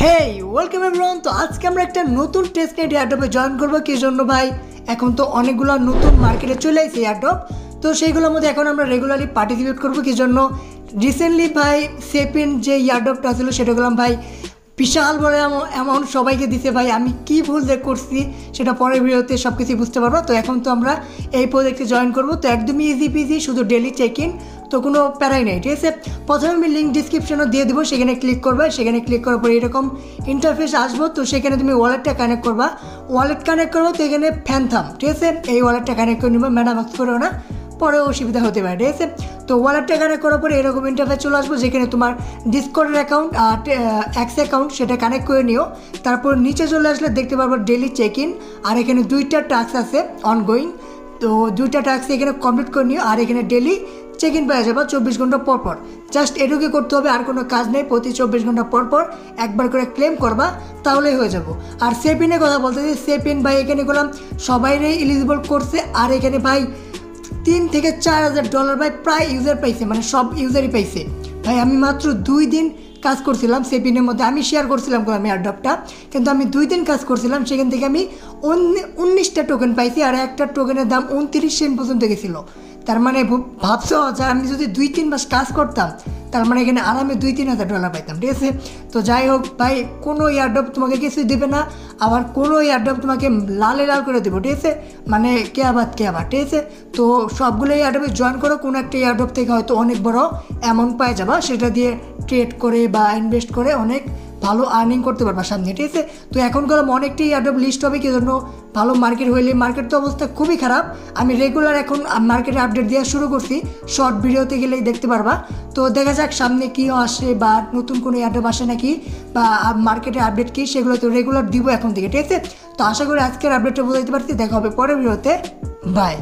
হেই welcome everyone. তো আজকে আমরা একটা নতুন টেস্ট নেট এয়ারড্রপে জয়েন করবো। কি জন্য ভাই, এখন তো অনেকগুলো নতুন মার্কেটে চলে আসছে এয়ারড্রপ, তো সেইগুলোর মধ্যে এখন আমরা রেগুলারলি পার্টিসিপেট করবো। কি জন্য রিসেন্টলি ভাই সেপিন যে এয়ারড্রপটা ছিল সেটা গেলাম ভাই বিশাল বড় অ্যামাউন্ট সবাইকে দিতে। ভাই আমি কি ভুল করছি সেটা পরের ভিডিওতে সব কিছুই বুঝতে পারবো। তো এখন তো আমরা এই প্রজেক্টে জয়েন করবো, তো একদমই ইজি পিজি, শুধু ডেলি চেক ইন, তো কোনো প্যারাই নেই, ঠিক আছে। প্রথমে আমি লিঙ্ক ডিসক্রিপশনও দিয়ে দেবো, সেখানে ক্লিক করবে। সেখানে ক্লিক করার পরে এরকম ইন্টারফেস আসবো, তো সেখানে তুমি ওয়ালেটটা কানেক্ট করবা। ওয়ালেট কানেক্ট করবো, তো এখানে ফ্যানথাম, ঠিক আছে, এই ওয়ালেটটা কানেক্ট করে নেবো। ম্যাডাম আক্স করেও না, পরে অসুবিধা হতে পারে, ঠিক আছে। তো ওয়ালেটটা কানেক্ট করার পরে এরকম ইন্টারফেস চলে আসবো, যেখানে তোমার ডিসকর্ডের অ্যাকাউন্ট আর অ্যাক্স অ্যাকাউন্ট সেটা কানেক্ট করে নিও। তারপর নিচে চলে আসলে দেখতে পারবো ডেলি চেক ইন, আর এখানে 2টা টাস্ক আছে অনগোয়িং, তো 2টা টাস্ক এখানে কমপ্লিট করে নিও। আর এখানে ডেলি চেক ইন পেয়ে যাবো 24 ঘন্টা পর পর। জাস্ট এটুকু করতে হবে, আর কোনো কাজ নেই। প্রতি 24 ঘন্টা পর পর একবার করে ক্লেম করবা, তাহলেই হয়ে যাব। আর সেপিনের কথা বলতে চাই, সেপিন ভাই এখানে করলাম সবাইরই এলিজিবল করছে। আর এখানে ভাই 3 থেকে 4 হাজার ডলার ভাই প্রায় ইউজার পাইছে, মানে সব ইউজারই পাইছে। ভাই আমি মাত্র 2 দিন কাজ করছিলাম সেপিনের মধ্যে, আমি শেয়ার করছিলাম আমি এয়ারড্রপটা, কিন্তু আমি 2 দিন কাজ করছিলাম, সেখান থেকে আমি 19টা টোকেন পাইছি। আর একটা টোকেনের দাম 29 সেন্ট পর্যন্ত গেছিলো। তার মানে ভাবছো যে আমি যদি 2-3 মাস কাজ করতাম, তার মানে এখানে আরামে 2-3 হাজার ডলার পাইতাম, ঠিক আছে। তো যাই হোক ভাই, কোনো এয়ারড্রপ তোমাকে কিছুই দেবে না, আবার কোনো এয়ারড্রপ তোমাকে লালে লাল করে দেবো, ঠিক আছে, মানে কে আবার, ঠিক আছে। তো সবগুলো এয়ারড্রপে জয়েন করো, কোনো একটা এয়ারড্রপ থেকে হয়তো অনেক বড় অ্যামাউন্ট পাই যাবা, সেটা দিয়ে ট্রেড করে বা ইনভেস্ট করে অনেক ভালো আর্নিং করতে পারবা সামনে, ঠিক আছে। তো এখন গেলাম অনেকটি এয়ারড্রপ লিস্ট হবে, কি জন্য ভালো মার্কেট হইলে, মার্কেট তো অবস্থা খুবই খারাপ। আমি রেগুলার এখন মার্কেটে আপডেট দেওয়া শুরু করছি, শর্ট ভিডিওতে গেলেই দেখতে পারবা। তো দেখা যাক সামনে কী আসে, বা নতুন কোনো এয়ারড্রপ আসে নাকি, বা মার্কেটের আপডেট কী, সেগুলো তো রেগুলার দিব এখন থেকে, ঠিক আছে। তো আশা করি আজকের আপডেটটা বোঝাইতে পারছি। দেখা হবে পরের ভিডিওতে, বাই।